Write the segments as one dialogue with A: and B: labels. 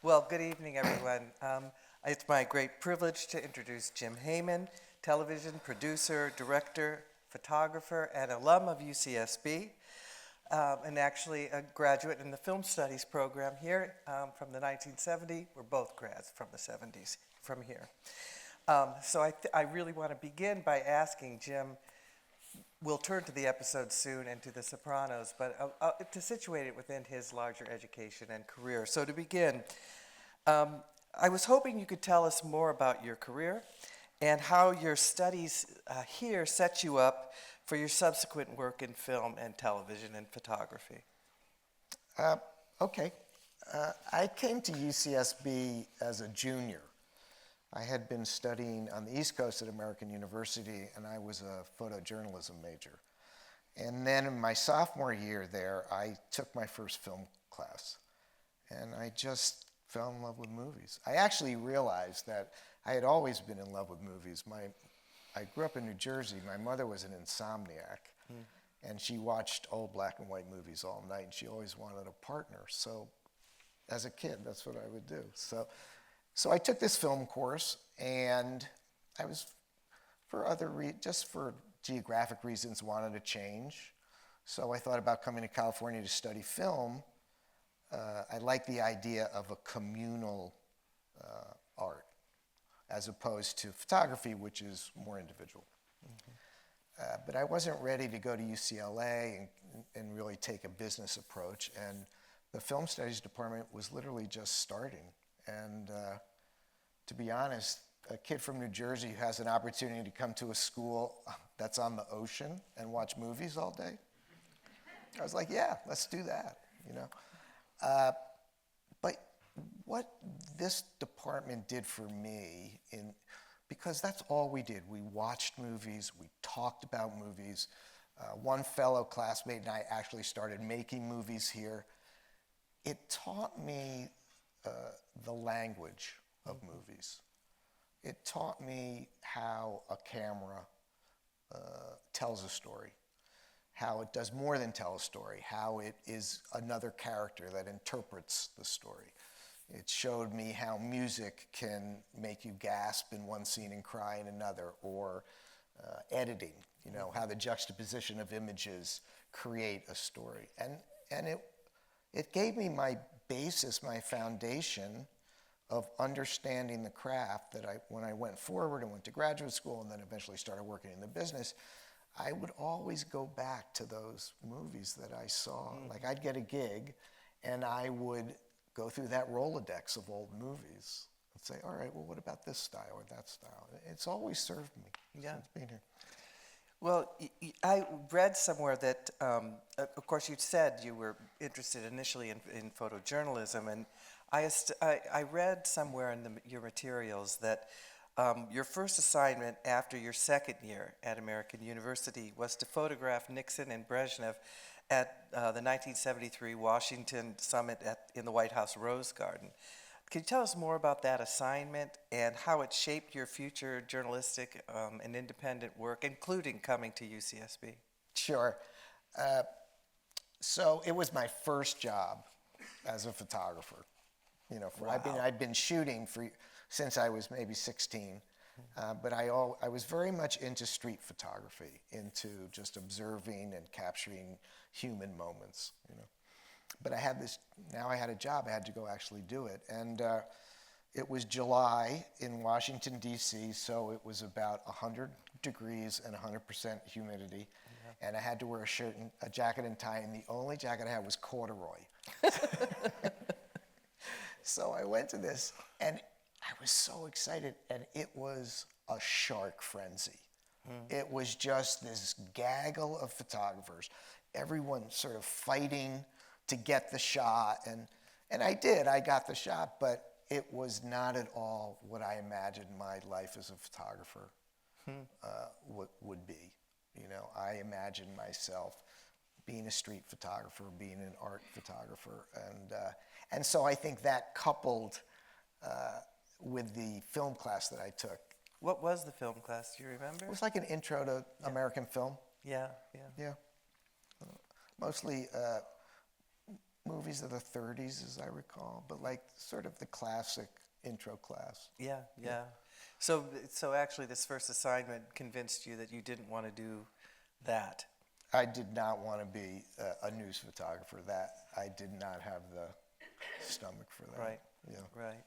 A: Well, good evening, everyone. It's my great privilege to introduce Jim Hayman, television producer, director, photographer, and alum of UCSB, and actually a graduate in the film studies program here from the 1970s. We're both grads from the 70s from here. So I really want to begin by asking Jim. We'll turn to the episode soon and to the Sopranos, but to situate it within his larger education and career. So to begin, I was hoping you could tell us more about your career and how your studies here set you up for your subsequent work in film and television and photography.
B: Okay. I came to UCSB as a junior. I had been studying on the East Coast at American University, and I was a photojournalism major. And then in my sophomore year there, I took my first film class, and I just fell in love with movies. I actually realized that I had always been in love with movies. I grew up in New Jersey. My mother was an insomniac, and she watched old black and white movies all night, and she always wanted a partner. So as a kid, that's what I would do. So I took this film course, and I was, just for geographic reasons, wanted to change. So I thought about coming to California to study film. I liked the idea of a communal art, as opposed to photography, which is more individual. But I wasn't ready to go to UCLA and really take a business approach, and the film studies department was literally just starting. And to be honest, a kid from New Jersey who has an opportunity to come to a school that's on the ocean and watch movies all day, I was like, yeah, let's do that, you know. But what this department did for me, because that's all we did. We watched movies, we talked about movies. One fellow classmate and I actually started making movies here. It taught me the language of movies. It taught me how a camera tells a story, how it does more than tell a story, how it is another character that interprets the story. It showed me how music can make you gasp in one scene and cry in another, or editing, you know, how the juxtaposition of images create a story. And it gave me my basis, my foundation of understanding the craft that when I went forward and went to graduate school and then eventually started working in the business, I would always go back to those movies that I saw. Like I'd get a gig and I would go through that Rolodex of old movies and say, all right, well, what about this style or that style? It's always served me since being here.
A: Well, I read somewhere that, of course, you said you were interested initially in photojournalism, and I read somewhere in your materials that your first assignment after your second year at American University was to photograph Nixon and Brezhnev at the 1973 Washington summit in the White House Rose Garden. Can you tell us more about that assignment and how it shaped your future journalistic and independent work, including coming to UCSB?
B: Sure. So it was my first job as a photographer. You know,
A: Wow.
B: I'd been shooting since I was maybe 16, but I was very much into street photography, into just observing and capturing human moments, you know. But I had a job, I had to go actually do it. And it was July in Washington, D.C., so it was about 100 degrees and 100% humidity. Yeah. And I had to wear a jacket and tie, and the only jacket I had was corduroy. So I went to this, and I was so excited, and it was a shark frenzy. It was just this gaggle of photographers, everyone sort of fighting to get the shot, and I did. I got the shot, but it was not at all what I imagined my life as a photographer would be. You know, I imagined myself being a street photographer, being an art photographer, and so I think that coupled with the film class that I took.
A: What was the film class? Do you remember?
B: It was like an intro to American film.
A: Yeah.
B: Yeah. Mostly movies of the 30s, as I recall, but like sort of the classic intro class.
A: Yeah, yeah. So actually, this first assignment convinced you that you didn't want to do that.
B: I did not want to be a news photographer. That I did not have the stomach for that.
A: Right.
B: Yeah.
A: Right.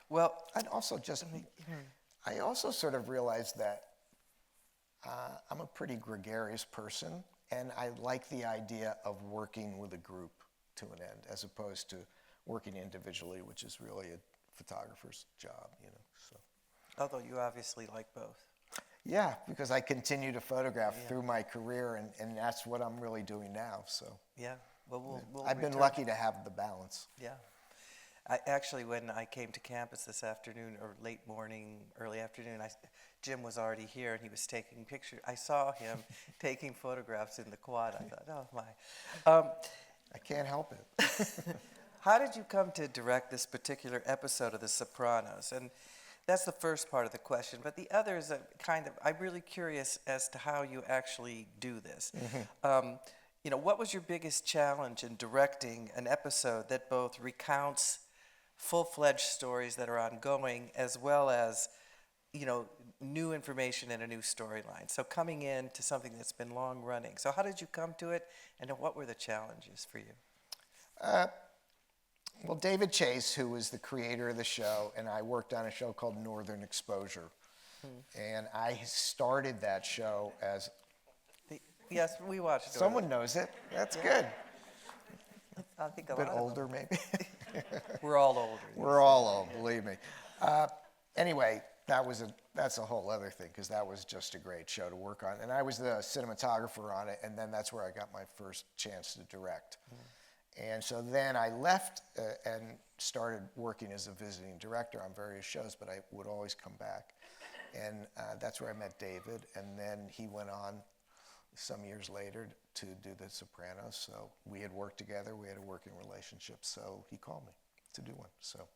A: Well,
B: And also I also sort of realized that I'm a pretty gregarious person, and I like the idea of working with a group to an end, as opposed to working individually, which is really a photographer's job, so.
A: although you obviously like both.
B: Yeah, because I continue to photograph through my career, and that's what I'm really doing now, so.
A: Yeah. Well, we'll
B: I've been
A: return-
B: lucky to have the balance.
A: Yeah. When I came to campus this afternoon, or late morning, early afternoon, Jim was already here and he was taking pictures. I saw him taking photographs in the quad. I thought, oh my.
B: I can't help it.
A: How did you come to direct this particular episode of The Sopranos? And that's the first part of the question. But the other is I'm really curious as to how you actually do this. What was your biggest challenge in directing an episode that both recounts full-fledged stories that are ongoing, as well as, new information and a new storyline? So coming into something that's been long running. So how did you come to it, and what were the challenges for you?
B: Well, David Chase, who was the creator of the show, and I worked on a show called Northern Exposure. And I started that show as...
A: Yes, we watched it.
B: Someone knows it. That's good.
A: I think
B: A bit older, maybe.
A: We're all older.
B: We're all old, believe me. Anyway, that's a whole other thing, because that was just a great show to work on. And I was the cinematographer on it, and then that's where I got my first chance to direct. And so then I left and started working as a visiting director on various shows, but I would always come back. And that's where I met David, and then he went on some years later to do The Sopranos. So we had worked together, we had a working relationship, so he called me to do one. So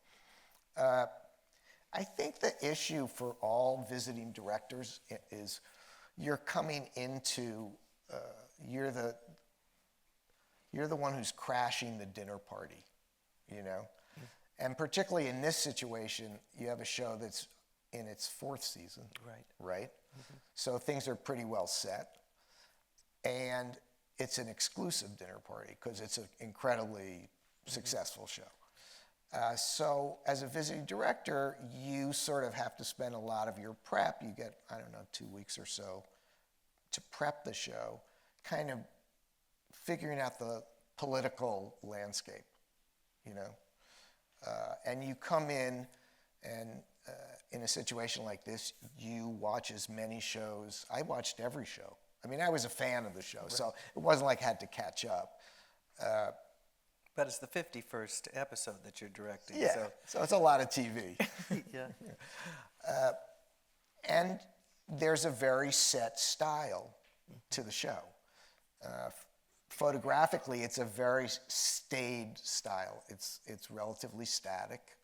B: I think the issue for all visiting directors is you're coming into, you're the one who's crashing the dinner party, And particularly in this situation, you have a show that's in its fourth season. Right? So things are pretty well set. And it's an exclusive dinner party because it's an incredibly successful show. So as a visiting director, you sort of have to spend a lot of your prep. You get, 2 weeks or so to prep the show, kind of figuring out the political landscape, and you come in, and in a situation like this, you watch as many shows. I watched every show. I was a fan of the show, so it wasn't like I had to catch up.
A: But it's the 51st episode that you're directing.
B: Yeah, so it's a lot of TV.
A: Yeah.
B: And there's a very set style to the show. Photographically, it's a very staid style. It's relatively static.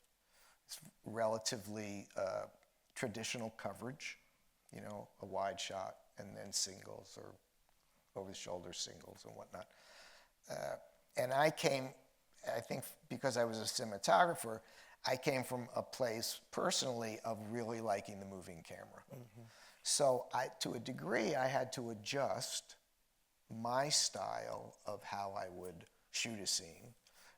B: It's relatively traditional coverage, a wide shot and then singles or over-the-shoulder singles and whatnot. And I think because I was a cinematographer, I came from a place personally of really liking the moving camera. So to a degree, I had to adjust my style of how I would shoot a scene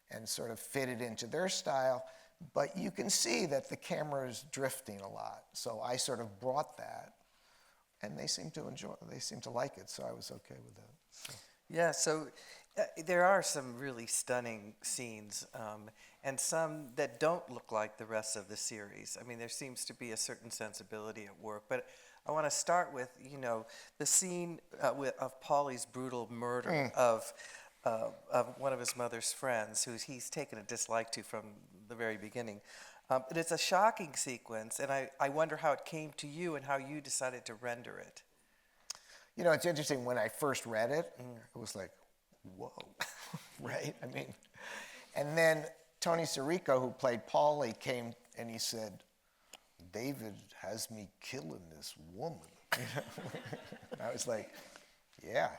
B: and sort of fit it into their style. But you can see that the camera is drifting a lot. So I sort of brought that, and they seem to like it, so I was okay with that. So.
A: Yeah, so there are some really stunning scenes, and some that don't look like the rest of the series. There seems to be a certain sensibility at work, but I want to start with, the scene of Paulie's brutal murder of one of his mother's friends, who he's taken a dislike to from the very beginning. It's a shocking sequence, and I wonder how it came to you and how you decided to render it.
B: It's interesting. When I first read it, it was like, whoa, right? And then Tony Sirico, who played Paulie, came and he said, David has me killing this woman. And I was like, yeah.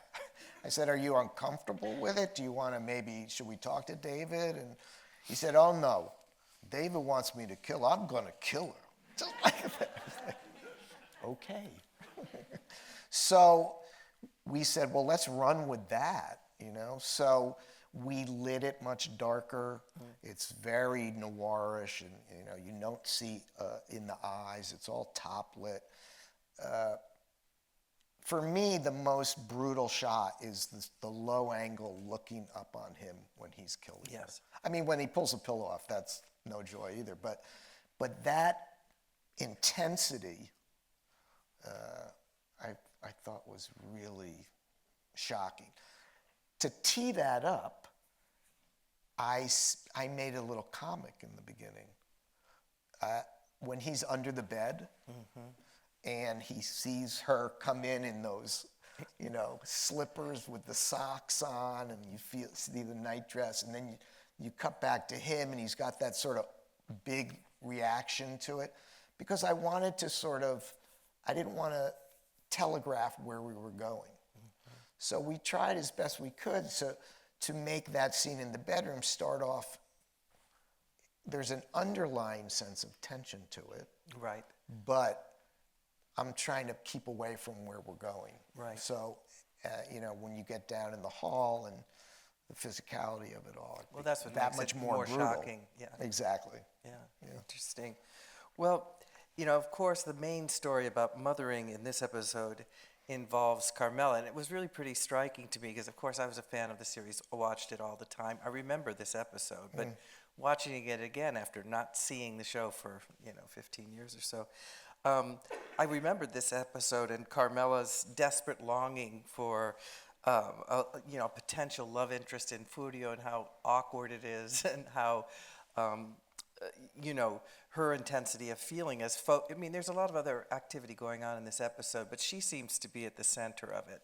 B: I said, are you uncomfortable with it? Do you want to should we talk to David? And he said, oh no, David wants me to kill her. I'm going to kill her. Just like that. I was like, okay. So we said, well, let's run with that, So we lit it much darker. It's very noirish, and you don't see in the eyes. It's all top lit. For me, the most brutal shot is the low angle looking up on him when he's killing her.
A: Yes.
B: I mean, when he pulls the pillow off, that's no joy either. But that intensity, I thought was really shocking. To tee that up, I made a little comic in the beginning. When he's under the bed, and he sees her come in those, slippers with the socks on, and you see the nightdress, and then you cut back to him, and he's got that sort of big reaction to it, because I wanted to I didn't want to telegraph where we were going. So we tried as best we could to make that scene in the bedroom start off. There's an underlying sense of tension to it.
A: Right.
B: But I'm trying to keep away from where we're going.
A: Right.
B: So, when you get down in the hall and the physicality of it all,
A: well, that's what
B: that
A: makes
B: much
A: it
B: more brutal.
A: Shocking. Yeah.
B: Exactly.
A: Yeah. Interesting. Well, of course, the main story about mothering in this episode involves Carmela, and it was really pretty striking to me because, of course, I was a fan of the series, watched it all the time. I remember this episode, but watching it again after not seeing the show for 15 years or so, I remembered this episode and Carmela's desperate longing for potential love interest in Furio, and how awkward it is, and how her intensity of feeling as there's a lot of other activity going on in this episode, but she seems to be at the center of it.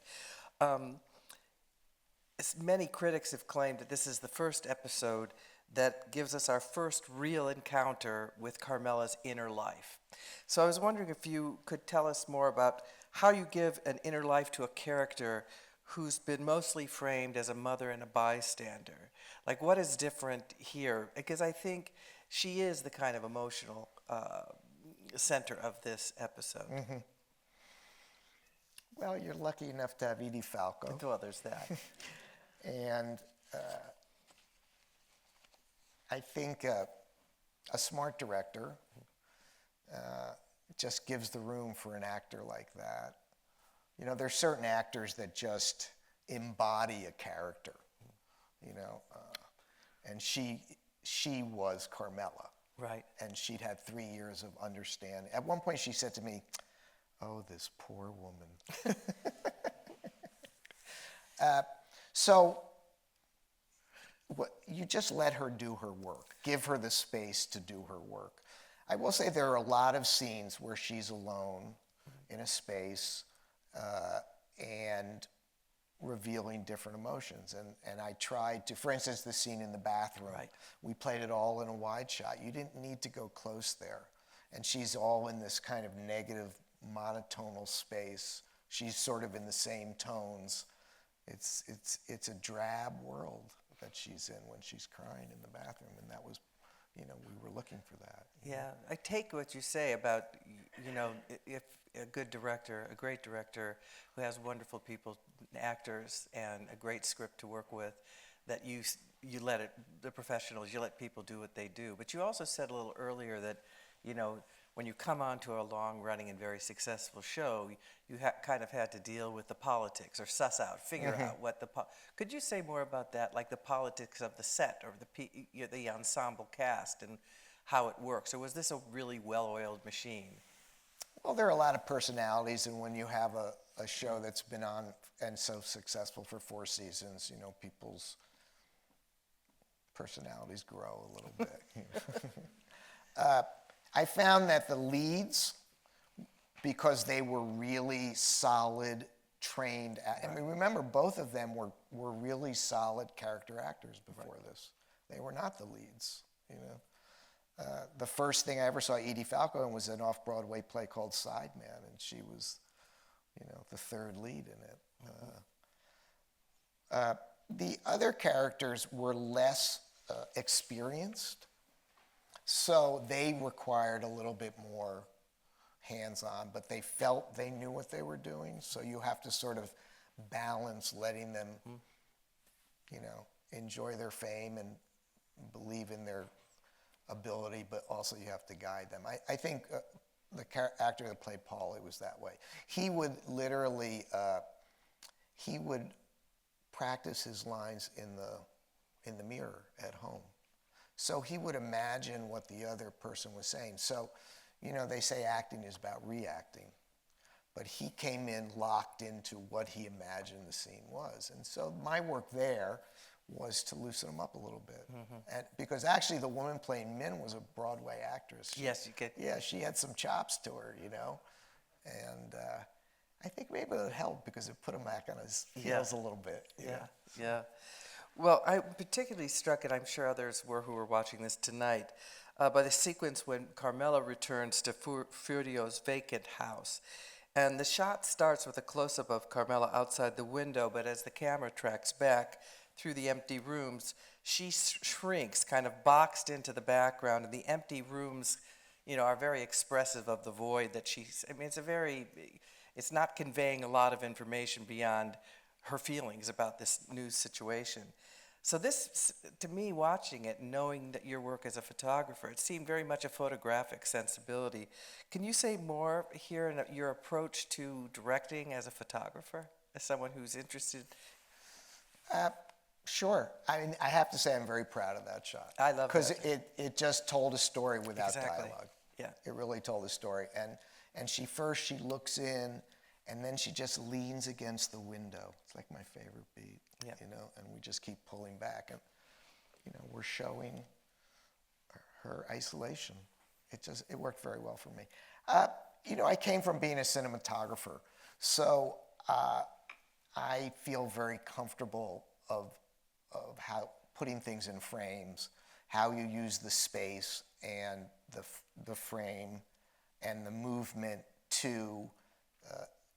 A: Many critics have claimed that this is the first episode that gives us our first real encounter with Carmela's inner life. So I was wondering if you could tell us more about how you give an inner life to a character who's been mostly framed as a mother and a bystander. Like, what is different here? Because I think she is the kind of emotional center of this episode.
B: Mm-hmm. Well, you're lucky enough to have Edie Falco.
A: Well, there's that.
B: And I think a smart director just gives the room for an actor like that. There's certain actors that just embody a character, and she was Carmela.
A: Right. And
B: she'd had 3 years of understanding. At one point she said to me, "Oh, this poor woman." So you just let her do her work. Give her the space to do her work. I will say there are a lot of scenes where she's alone in a space and revealing different emotions. And I tried to, for instance, the scene in the bathroom.
A: Right.
B: We played it all in a wide shot. You didn't need to go close there. And she's all in this kind of negative, monotonal space. She's sort of in the same tones. It's a drab world that she's in when she's crying in the bathroom, and that was, we were looking for that.
A: Yeah, I take what you say about, if a good director, a great director who has wonderful people, actors, and a great script to work with, that you let the professionals, you let people do what they do. But you also said a little earlier that, when you come onto a long-running and very successful show, you kind of had to deal with the politics, or suss out, figure out what could you say more about that, like the politics of the set, or the ensemble cast, and how it works? Or was this a really well-oiled machine?
B: Well, there are a lot of personalities, and when you have a show that's been on and so successful for 4 seasons, people's personalities grow a little bit. I found that the leads, because they were really solid, trained, remember, both of them were really solid character actors before this. They were not the leads, The first thing I ever saw Edie Falco in was an off-Broadway play called Sideman, and she was, the third lead in it. The other characters were less experienced, so they required a little bit more hands-on, but they felt they knew what they were doing, so you have to sort of balance letting them, enjoy their fame and believe in their ability, but also you have to guide them. I think the actor that played Pollock was that way. He would literally, he would practice his lines in the mirror at home. So he would imagine what the other person was saying. So, they say acting is about reacting, but he came in locked into what he imagined the scene was. And so my work there was to loosen him up a little bit. And because actually the woman playing Min was a Broadway actress.
A: Yes, you could.
B: Yeah, she had some chops to her, and I think maybe it helped because it put him back on his heels a little bit.
A: Yeah. Well, I'm particularly struck, and I'm sure others were who were watching this tonight, by the sequence when Carmela returns to Furio's vacant house. And the shot starts with a close-up of Carmela outside the window, but as the camera tracks back through the empty rooms, she shrinks, kind of boxed into the background, and the empty rooms, are very expressive of the void that she's, it's not conveying a lot of information beyond her feelings about this new situation. So this, to me, watching it, knowing that your work as a photographer, it seemed very much a photographic sensibility. Can you say more here in your approach to directing as a photographer, as someone who's interested?
B: Sure. I have to say I'm very proud of that shot.
A: I love that.
B: Because it just told a story without dialogue.
A: Yeah.
B: It really told a story. And she looks in, and then she just leans against the window. It's like my favorite beat, and we just keep pulling back. And, we're showing her isolation. It worked very well for me. I came from being a cinematographer, so I feel very comfortable of how putting things in frames, how you use the space and the frame and the movement to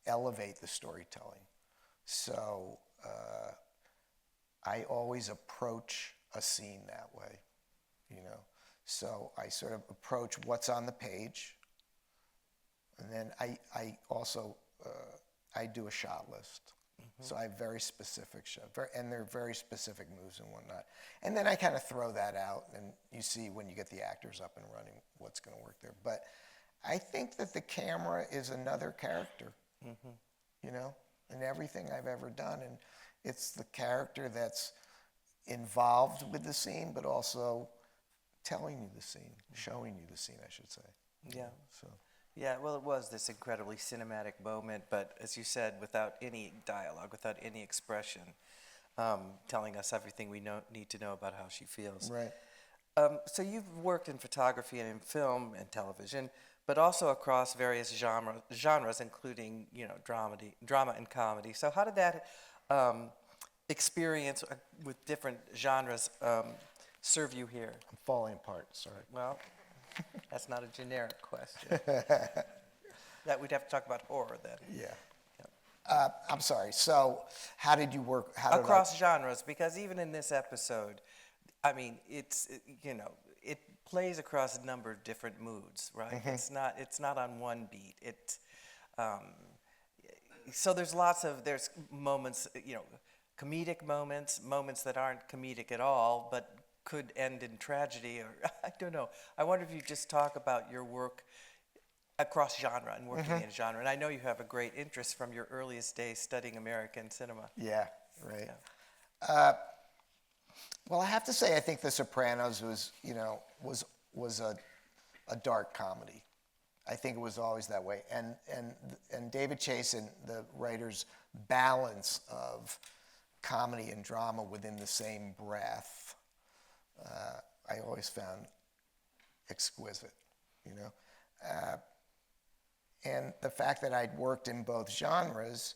B: elevate the storytelling. So I always approach a scene that way, So I sort of approach what's on the page, and then I also I do a shot list. So I have very specific shots, and they're very specific moves and whatnot. And then I kind of throw that out, and you see when you get the actors up and running what's going to work there. But I think that the camera is another character, in everything I've ever done. And it's the character that's involved with the scene, but also telling you the scene, showing you the scene, I should say.
A: Yeah.
B: So.
A: Yeah, well, it was this incredibly cinematic moment, but as you said, without any dialogue, without any expression, telling us everything we need to know about how she feels.
B: Right.
A: So you've worked in photography and in film and television, but also across various genres, including drama and comedy. So how did that experience with different genres serve you here?
B: I'm falling apart, sorry.
A: Well, that's not a generic question. That we'd have to talk about horror then.
B: Yeah. I'm sorry. So, how did you work?
A: Across genres, because even in this episode, it plays across a number of different moods, right? Mm-hmm. It's not on one beat. So there's moments, comedic moments that aren't comedic at all, but could end in tragedy, or I don't know. I wonder if you just talk about your work across genre and working in genre. And I know you have a great interest from your earliest days studying American cinema.
B: Yeah, right. Yeah. Well, I have to say, I think The Sopranos was a dark comedy. I think it was always that way. And David Chase and the writers' balance of comedy and drama within the same breath, I always found exquisite, and the fact that I'd worked in both genres,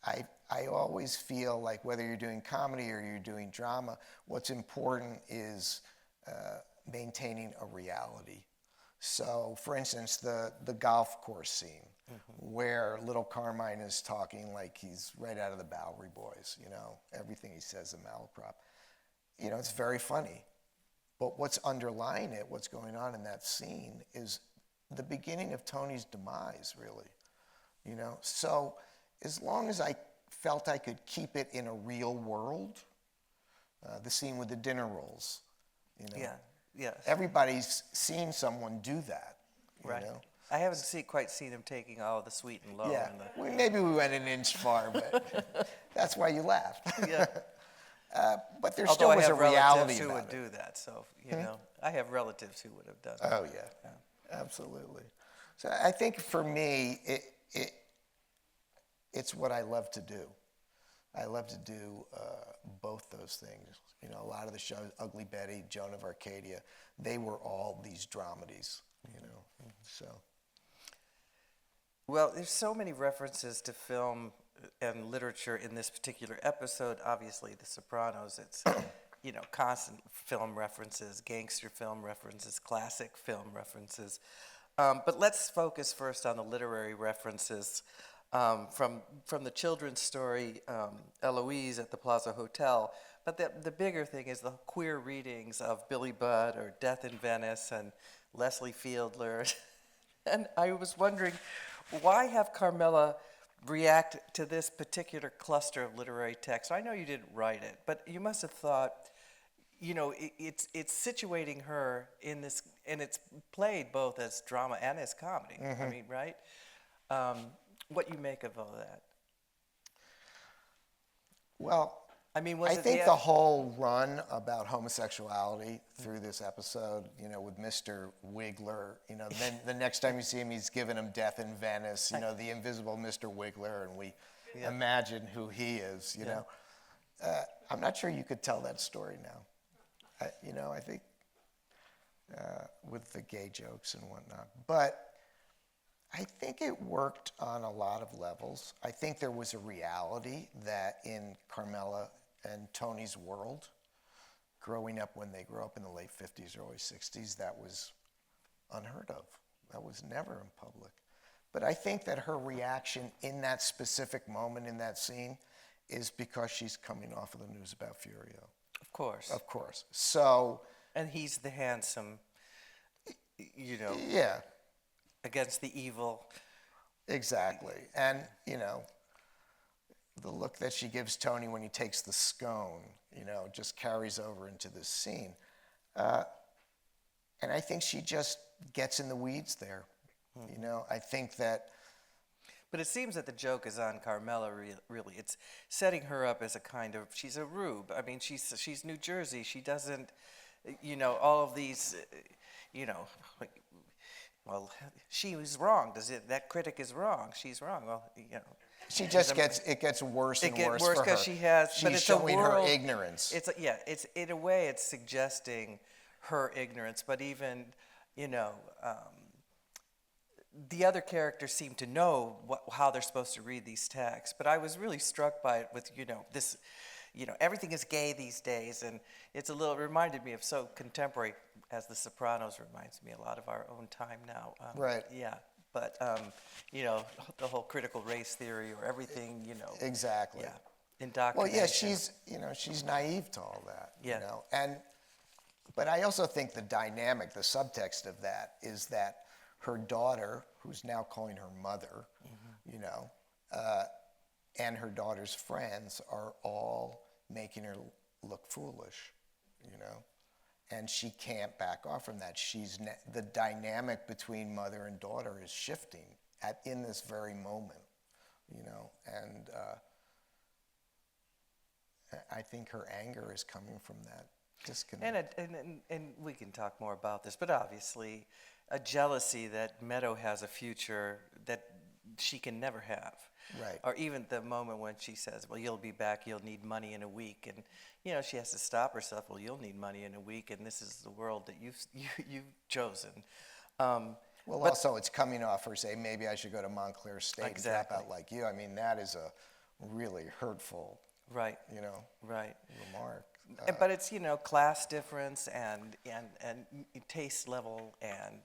B: I always feel like whether you're doing comedy or you're doing drama, what's important is maintaining a reality. So, for instance, the golf course scene. where little Carmine is talking like he's right out of the Bowery Boys, you know, everything he says in malaprop. You know, it's very funny. But what's underlying it, what's going on in that scene, is the beginning of Tony's demise, really. You know, so as long as I felt I could keep it in a real world, the scene with the dinner rolls, you know.
A: Yeah, yes.
B: Everybody's seen someone do that, you
A: Right.
B: know.
A: I haven't quite seen him taking all the sweet and low.
B: Yeah,
A: And the,
B: maybe we went an inch far, but that's why you laughed.
A: yeah.
B: But there
A: Although
B: still
A: I
B: was a
A: have
B: reality
A: relatives who
B: about
A: would
B: it.
A: do that, so, you know, I have relatives who would have done that.
B: Oh yeah, absolutely. So I think for me, it's what I love to do. I love to do both those things. You know, a lot of the shows, Ugly Betty, Joan of Arcadia, they were all these dramedies, you know, so.
A: Well, there's so many references to film and literature in this particular episode. Obviously, The Sopranos, it's, you know, constant film references, gangster film references, classic film references. But let's focus first on the literary references from the children's story, Eloise at the Plaza Hotel. But the bigger thing is the queer readings of Billy Budd or Death in Venice and Leslie Fieldler. And I was wondering, why have Carmela react to this particular cluster of literary text? I know you didn't write it, but you must have thought, you know, it's situating her in this, and it's played both as drama and as comedy. I mean, right? What you make of all that?
B: Well,
A: I mean,
B: I think the whole run about homosexuality through this episode, you know, with Mr. Wiggler, you know, then the next time you see him, he's giving him Death in Venice, you know, the invisible Mr. Wiggler, and we imagine who he is, you know. I'm not sure you could tell that story now. You know, I think with the gay jokes and whatnot. But I think it worked on a lot of levels. I think there was a reality that in Carmela and Tony's world, growing up when they grew up in the late 50s, early 60s, that was unheard of. That was never in public. But I think that her reaction in that specific moment in that scene is because she's coming off of the news about Furio.
A: Of course.
B: Of course. So.
A: And he's the handsome, you know.
B: Yeah.
A: Against the evil.
B: Exactly. And, you know, the look that she gives Tony when he takes the scone, you know, just carries over into this scene. And I think she just gets in the weeds there. You know, I think that.
A: But it seems that the joke is on Carmela, really. It's setting her up as a kind of, she's a rube. I mean, she's New Jersey. She doesn't, you know, all of these, you know, like, well, she was wrong. That critic is wrong. She's wrong. Well, you know.
B: She just it gets worse and worse for her.
A: Because she has,
B: She's
A: but it's
B: showing
A: a world,
B: her ignorance.
A: It's in a way it's suggesting her ignorance, but even, you know, the other characters seem to know how they're supposed to read these texts. But I was really struck by it with, you know, this, you know, everything is gay these days, and it reminded me of so contemporary, as The Sopranos reminds me a lot of our own time now.
B: Right.
A: Yeah, but, you know, the whole critical race theory or everything, you know.
B: Exactly.
A: Yeah,
B: Well,
A: indoctrination.
B: yeah, she's naive to all that.
A: Yeah.
B: You know? But I also think the dynamic, the subtext of that is that her daughter, who's now calling her mother, you know, and her daughter's friends are all making her look foolish, you know, and she can't back off from that. The dynamic between mother and daughter is shifting in this very moment, you know, and I think her anger is coming from that disconnect.
A: And we can talk more about this, but obviously a jealousy that Meadow has a future that she can never have.
B: Right.
A: Or even the moment when she says, well, you'll be back, you'll need money in a week. And, you know, she has to stop herself, well, you'll need money in a week, and this is the world that you've chosen.
B: Well, also, it's coming off her saying, maybe I should go to Montclair State and drop out like you. I mean, that is a really hurtful,
A: right,
B: you know,
A: right.
B: remark.
A: But it's, you know, class difference and taste level and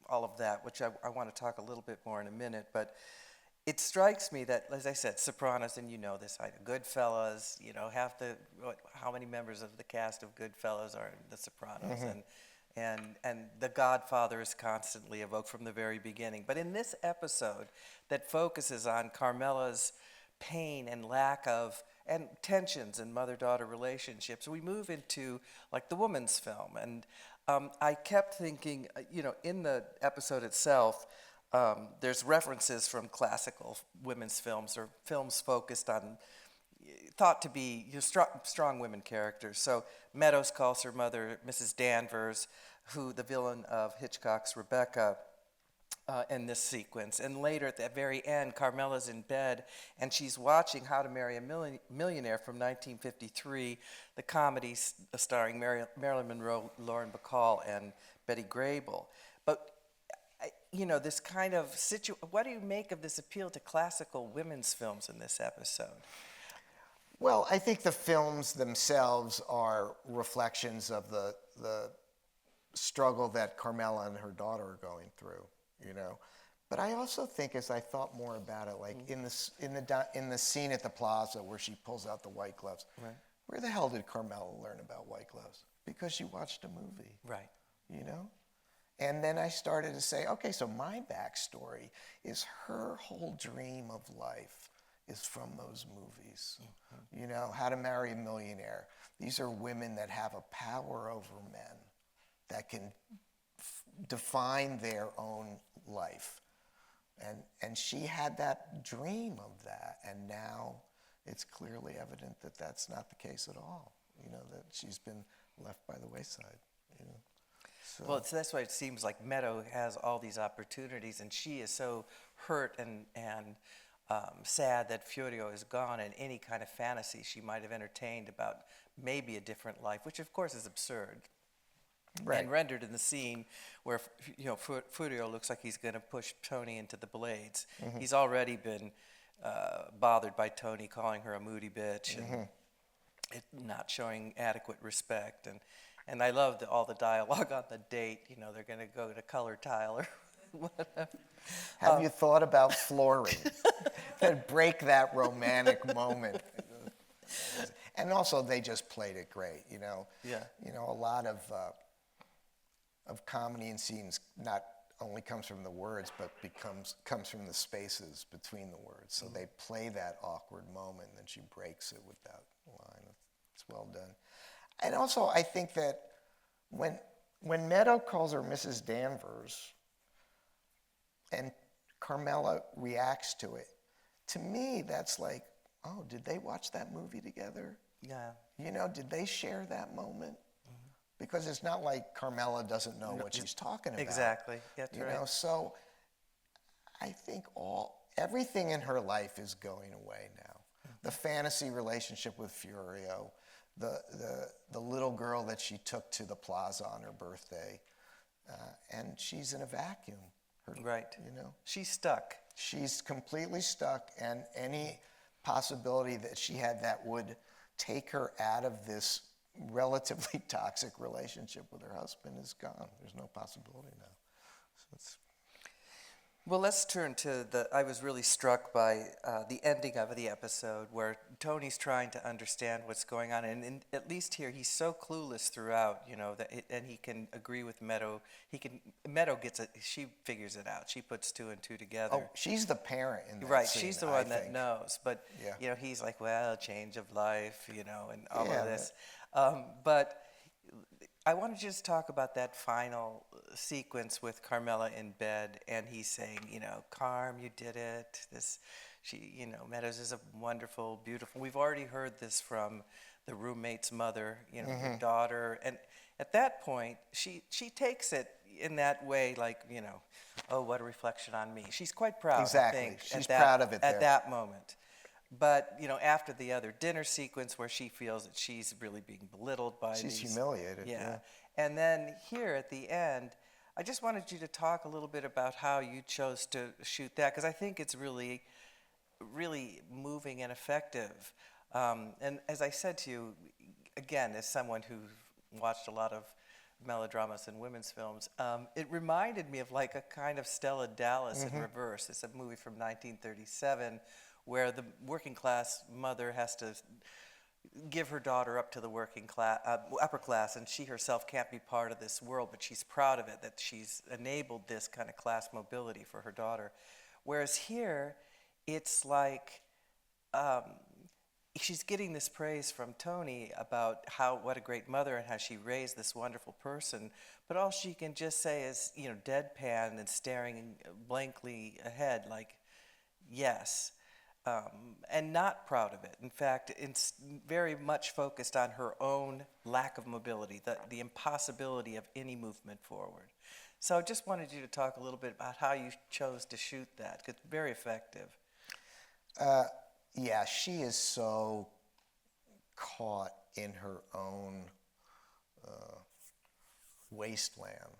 A: all of that, which I want to talk a little bit more in a minute, but it strikes me that, as I said, Sopranos, and you know this, Goodfellas, how many members of the cast of Goodfellas are in The Sopranos, and The Godfather is constantly evoked from the very beginning. But in this episode that focuses on Carmela's pain and lack of, and tensions in mother-daughter relationships, we move into like the woman's film. And I kept thinking, in the episode itself, there's references from classical women's films or films focused on, thought to be strong women characters. So Meadows calls her mother Mrs. Danvers, who the villain of Hitchcock's Rebecca in this sequence. And later at the very end, Carmela's in bed and she's watching How to Marry a Millionaire from 1953, the comedy starring Marilyn Monroe, Lauren Bacall, and Betty Grable. But this kind of what do you make of this appeal to classical women's films in this episode?
B: Well, I think the films themselves are reflections of the struggle that Carmela and her daughter are going through, But I also think, as I thought more about it, like in the scene at the plaza where she pulls out the white gloves,
A: right.
B: Where the hell did Carmela learn about white gloves? Because she watched a movie,
A: right?
B: And then I started to say, okay, so my backstory is her whole dream of life is from those movies. How to Marry a Millionaire. These are women that have a power over men that can define their own life. And she had that dream of that, and now it's clearly evident that that's not the case at all, that she's been left by the wayside, So.
A: Well, that's why it seems like Meadow has all these opportunities, and she is so hurt and sad that Furio is gone, and any kind of fantasy she might have entertained about maybe a different life, which of course is absurd.
B: Right.
A: And rendered in the scene where Furio looks like he's going to push Tony into the blades. He's already been bothered by Tony calling her a moody bitch and not showing adequate respect. And I love all the dialogue on the date. They're going to go to color tile or whatever.
B: Have you thought about flooring? That break that romantic moment. And also, they just played it great.
A: Yeah.
B: A lot of comedy in scenes not only comes from the words, but comes from the spaces between the words. So they play that awkward moment, and then she breaks it with that line. It's well done. And also, I think that when Meadow calls her Mrs. Danvers and Carmela reacts to it, to me, that's like, oh, did they watch that movie together?
A: Yeah.
B: Did they share that moment? Because it's not like Carmela doesn't know what she's talking about.
A: Exactly. That's right.
B: So I think everything in her life is going away now. The fantasy relationship with Furio, the little girl that she took to the plaza on her birthday, and she's in a vacuum.
A: Right. She's stuck.
B: She's completely stuck, and any possibility that she had that would take her out of this relatively toxic relationship with her husband is gone. There's no possibility now. So it's...
A: Well, let's turn to I was really struck by the ending of the episode where Tony's trying to understand what's going on. And at least here, he's so clueless throughout, and he can agree with Meadow. Meadow gets it, she figures it out. She puts two and two together.
B: Oh, she's the parent in that
A: right,
B: scene,
A: she's the one that knows. But, he's like, well, change of life, and all of this. But I want to just talk about that final sequence with Carmela in bed, and he's saying, Carm, you did it. Meadows is a wonderful, beautiful. We've already heard this from the roommate's mother, her daughter, and at that point, she takes it in that way, like, oh, what a reflection on me. She's quite proud.
B: Exactly.
A: I think,
B: she's proud of it
A: at that moment. But, after the other dinner sequence where she feels that she's really being belittled by
B: She's humiliated. Yeah.
A: And then here at the end, I just wanted you to talk a little bit about how you chose to shoot that, because I think it's really, really moving and effective. And as I said to you, again, as someone who watched a lot of melodramas and women's films. It reminded me of like a kind of Stella Dallas in reverse. It's a movie from 1937 where the working class mother has to give her daughter up to the working class, upper class, and she herself can't be part of this world, but she's proud of it, that she's enabled this kind of class mobility for her daughter. Whereas here, it's like she's getting this praise from Tony about what a great mother and how she raised this wonderful person, but all she can just say is, deadpan and staring blankly ahead, like, yes. And not proud of it. In fact, it's very much focused on her own lack of mobility, the impossibility of any movement forward. So I just wanted you to talk a little bit about how you chose to shoot that. It's very effective.
B: Yeah, she is so caught in her own wasteland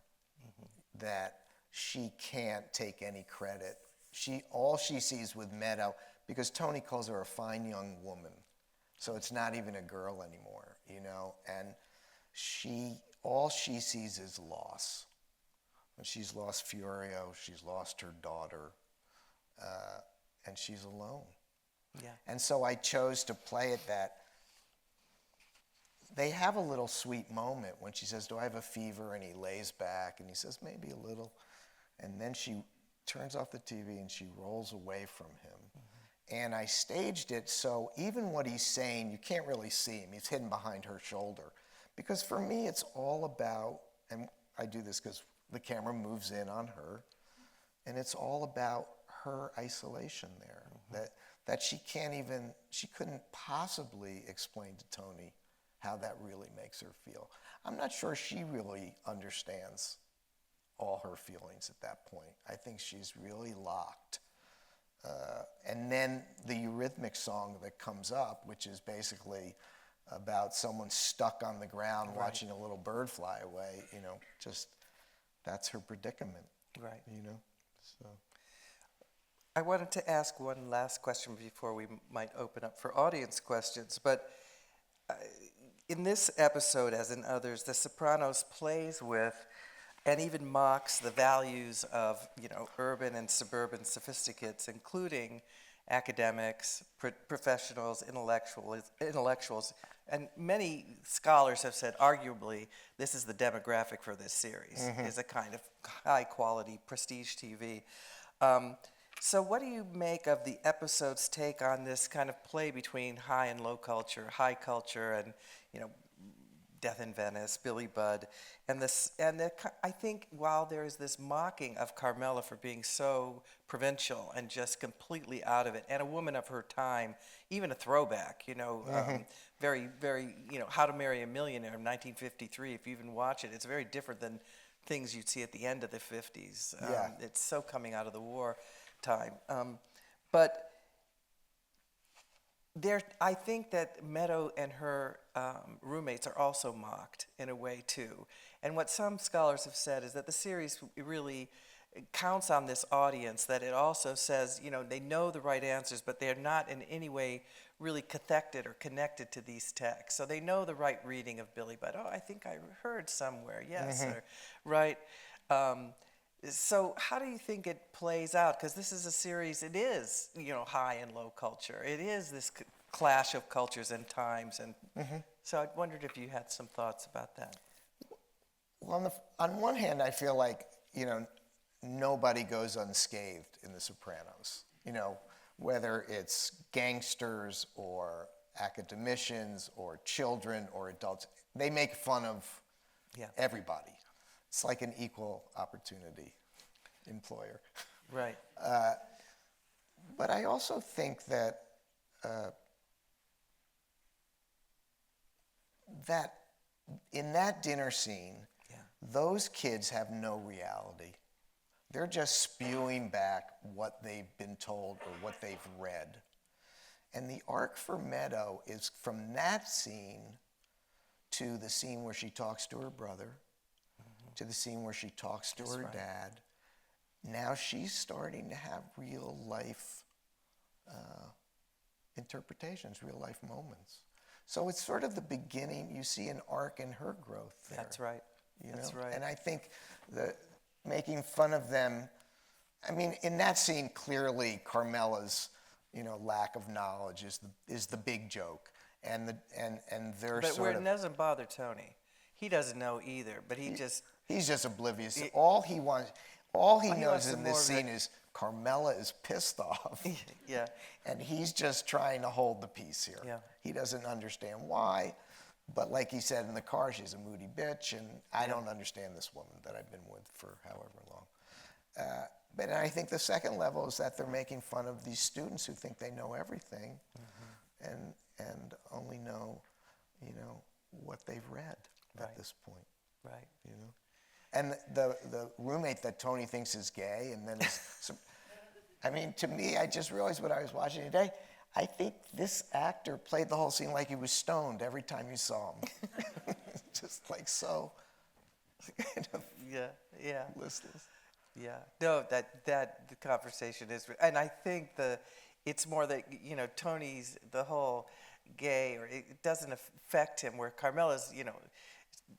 B: that she can't take any credit. All she sees with Meadow, because Tony calls her a fine young woman, so it's not even a girl anymore, and all she sees is loss. And she's lost Furio, she's lost her daughter, and she's alone.
A: Yeah.
B: And so I chose to play it that they have a little sweet moment when she says, "Do I have a fever?" And he lays back and he says, "Maybe a little." And then she turns off the TV and she rolls away from him. And I staged it so even what he's saying, you can't really see him. He's hidden behind her shoulder. Because for me, it's all about, and I do this because the camera moves in on her, and it's all about her isolation there. That she couldn't possibly explain to Tony how that really makes her feel. I'm not sure she really understands all her feelings at that point. I think she's really locked. And then the Eurythmics song that comes up, which is basically about someone stuck on the ground watching a little bird fly away, just that's her predicament.
A: Right.
B: So.
A: I wanted to ask one last question before we might open up for audience questions, but in this episode, as in others, The Sopranos plays with and even mocks the values of, urban and suburban sophisticates, including academics, professionals, intellectuals, and many scholars have said, arguably, this is the demographic for this series, is a kind of high-quality prestige TV. So what do you make of the episode's take on this kind of play between high and low culture, high culture and, Death in Venice, Billy Budd, I think while there is this mocking of Carmela for being so provincial and just completely out of it, and a woman of her time, even a throwback, very, very, How to Marry a Millionaire in 1953, if you even watch it, it's very different than things you'd see at the end of the 50s. It's so coming out of the war time. But I think that Meadow and her roommates are also mocked in a way too. And what some scholars have said is that the series really counts on this audience, that it also says, they know the right answers, but they're not in any way really cathected or connected to these texts. So they know the right reading of Billy Budd. Oh, I think I heard somewhere, yes, or, right. So how do you think it plays out? Because this is a series, it is, high and low culture. It is this clash of cultures and times. And so I wondered if you had some thoughts about that.
B: Well, on one hand, I feel like, nobody goes unscathed in The Sopranos. Whether it's gangsters or academicians or children or adults, they make fun of everybody. It's like an equal opportunity employer.
A: Right.
B: But I also think that that in that dinner scene, those kids have no reality. They're just spewing back what they've been told or what they've read. And the arc for Meadow is from that scene to the scene where she talks to her brother, to the scene where she talks to her dad. Now she's starting to have real life interpretations, real life moments. So it's sort of the beginning. You see an arc in her growth there.
A: That's right.
B: you know?
A: That's right.
B: And I think making fun of them, I mean, in that scene, clearly Carmela's, lack of knowledge is the big joke. And they're
A: But
B: sort
A: it
B: of...
A: doesn't bother Tony. He doesn't know either, but
B: He's just oblivious. All he knows
A: wants
B: in
A: some
B: this
A: more of
B: scene
A: that-
B: is Carmela is pissed off.
A: Yeah.
B: And he's just trying to hold the peace here.
A: Yeah.
B: He doesn't understand why. But like he said in the car, she's a moody bitch, and I don't understand this woman that I've been with for however long. But I think the second level is that they're making fun of these students who think they know everything, and only know, what they've read at this point.
A: Right.
B: And the roommate that Tony thinks is gay, and then I mean, to me, I just realized what I was watching today. I think this actor played the whole scene like he was stoned every time you saw him. Just like so kind of listless.
A: Yeah. No, that the conversation is, and I think it's more that, Tony's, the whole gay, or it doesn't affect him, where Carmela's,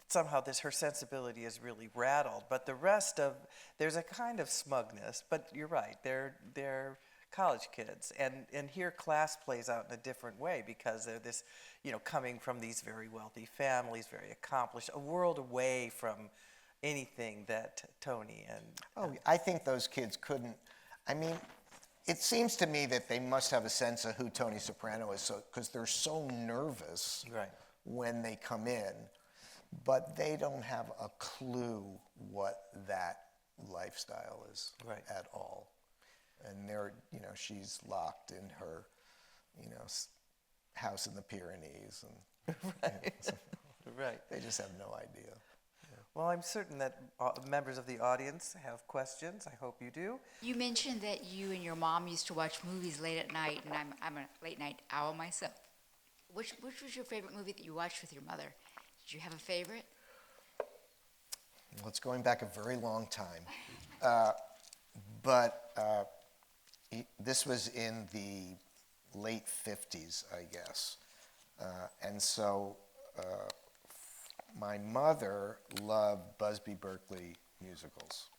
A: somehow her sensibility is really rattled. But the rest there's a kind of smugness, but you're right, they're college kids. And here class plays out in a different way, because they're this, coming from these very wealthy families, very accomplished, a world away from anything that Tony and...
B: I think those kids couldn't, I mean, it seems to me that they must have a sense of who Tony Soprano is, because they're so nervous when they come in, but they don't have a clue what that lifestyle is at all. And they're, she's locked in her, house in the Pyrenees, and they just have no idea.
A: Well, I'm certain that members of the audience have questions. I hope you do.
C: You mentioned that you and your mom used to watch movies late at night, and I'm a late night owl myself. Which was your favorite movie that you watched with your mother? Did you have a favorite?
B: Well, it's going back a very long time. But this was in the late 50s, I guess. And so my mother loved Busby Berkeley musicals.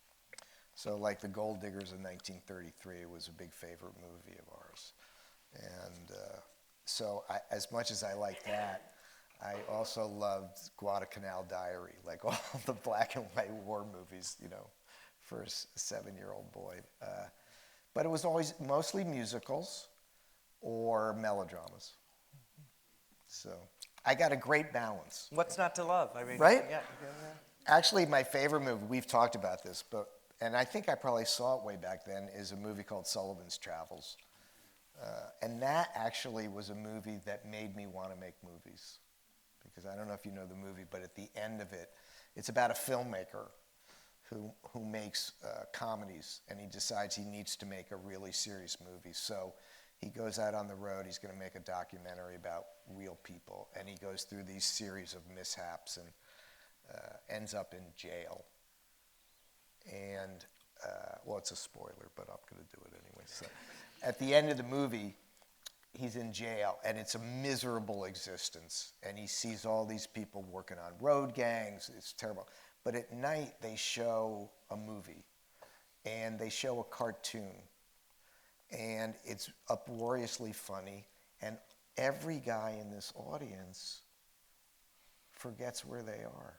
B: So like The Gold Diggers in 1933 was a big favorite movie of ours. And so as much as I liked that, I also loved Guadalcanal Diary, like all the black and white war movies, for a 7-year-old boy. But it was always mostly musicals or melodramas. So I got a great balance.
A: What's not to love? I mean,
B: right?
A: Yeah.
B: Actually, my favorite movie, we've talked about this, and I think I probably saw it way back then, is a movie called Sullivan's Travels. And that actually was a movie that made me want to make movies. Because I don't know if you know the movie, but at the end of it, it's about a filmmaker who makes comedies, and he decides he needs to make a really serious movie. So he goes out on the road, he's going to make a documentary about real people, and he goes through these series of mishaps and ends up in jail. And, well, it's a spoiler, but I'm going to do it anyway. So at the end of the movie, he's in jail, and it's a miserable existence, and he sees all these people working on road gangs. It's terrible. But at night, they show a movie, and they show a cartoon, and it's uproariously funny, and every guy in this audience forgets where they are.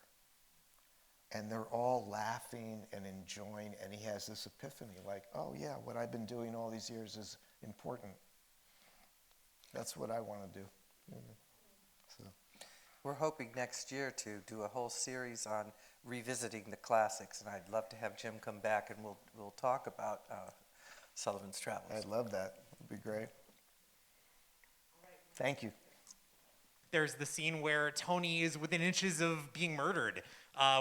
B: And they're all laughing and enjoying, and he has this epiphany, like, oh yeah, what I've been doing all these years is important. That's what I want to do. So.
A: We're hoping next year to do a whole series on revisiting the classics, and I'd love to have Jim come back, and we'll talk about Sullivan's Travels.
B: I'd love that. It'd be great. Thank you.
D: There's the scene where Tony is within inches of being murdered,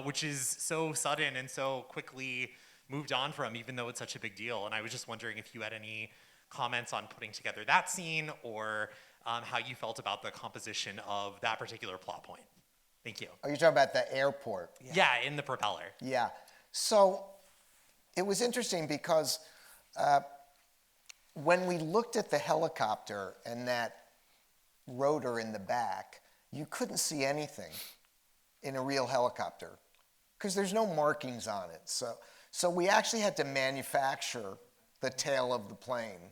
D: which is so sudden and so quickly moved on from, even though it's such a big deal. And I was just wondering if you had any comments on putting together that scene, or how you felt about the composition of that particular plot point. Thank you.
B: Are you talking about the airport?
D: Yeah, in the propeller.
B: Yeah. So it was interesting because when we looked at the helicopter and that rotor in the back, you couldn't see anything in a real helicopter. because there's no markings on it. So we actually had to manufacture the tail of the plane,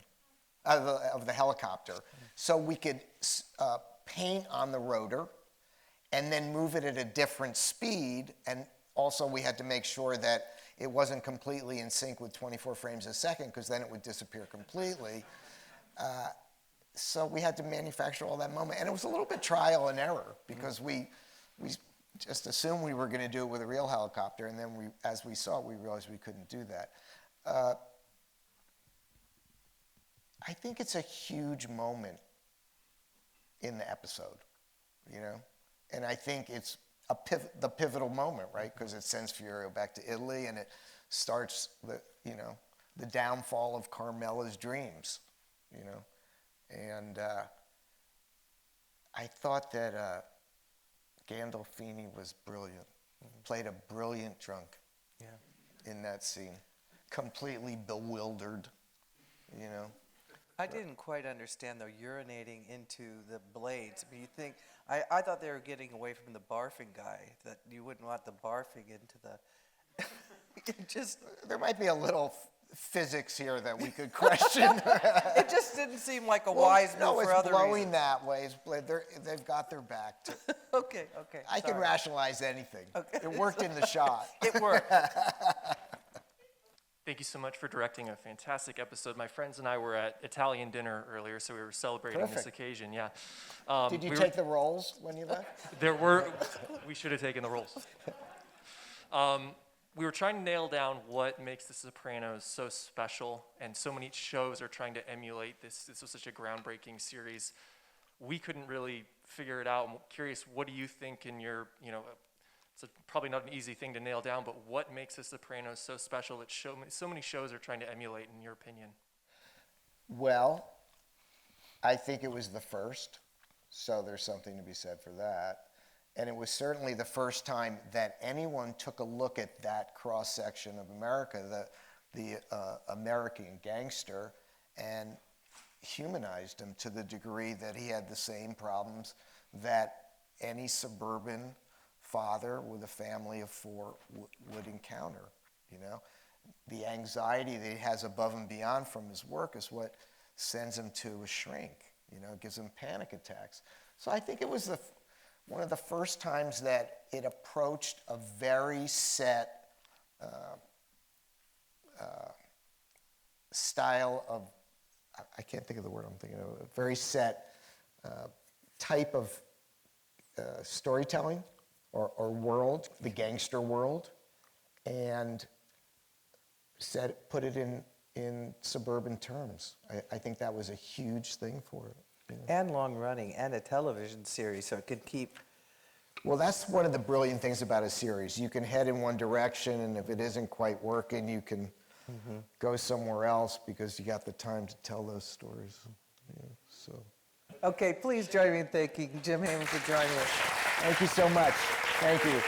B: of the helicopter, so we could paint on the rotor and then move it at a different speed. And also we had to make sure that it wasn't completely in sync with 24 frames a second, because then it would disappear completely. So we had to manufacture all that moment. And it was a little bit trial and error, because we just assumed we were going to do it with a real helicopter, and then as we saw it, we realized we couldn't do that. I think it's a huge moment in the episode, you know? And I think it's the pivotal moment, right? Because it sends Furio back to Italy, and it starts the downfall of Carmela's dreams, you know? And I thought that Gandolfini was brilliant, played a brilliant drunk in that scene, completely bewildered, you know?
A: I didn't quite understand, though, urinating into the blades. But you think, I thought they were getting away from the barfing guy, that you wouldn't want the barfing into the, it just,
B: There might be a little physics here that we could question.
A: it just didn't seem like a wise move for other
B: it's blowing
A: reasons.
B: that way. They've got their back.
A: Okay,
B: I can
A: sorry.
B: rationalize anything.
A: Okay.
B: It worked in the shot.
A: It worked.
E: Thank you so much for directing a fantastic episode. My friends and I were at Italian dinner earlier, so we were celebrating this
B: Perfect.
E: occasion. Yeah.
B: Did you
E: we
B: take the rolls when you left?
E: We should have taken the roles. We were trying to nail down what makes The Sopranos so special, and so many shows are trying to emulate this. This was such a groundbreaking series. We couldn't really figure it out. I'm curious, what do you think in your, it's probably not an easy thing to nail down, but what makes The Sopranos so special that so many shows are trying to emulate, in your opinion?
B: Well, I think it was the first, so there's something to be said for that. And it was certainly the first time that anyone took a look at that cross-section of America, the American gangster, and humanized him to the degree that he had the same problems that any suburban father with a family of four would encounter, you know? The anxiety that he has above and beyond from his work is what sends him to a shrink, you know, gives him panic attacks. So I think it was one of the first times that it approached a very set style of, I can't think of the word I'm thinking of, a very set type of storytelling or world, the gangster world, and put it in suburban terms. I think that was a huge thing for it. You know?
A: And long running, and a television series, so it could keep.
B: Well, that's one of the brilliant things about a series. You can head in one direction, and if it isn't quite working, you can go somewhere else because you got the time to tell those stories. Yeah, so.
A: Okay, please join me in thanking Jim Hayman for joining us.
B: Thank you so much. Thank you.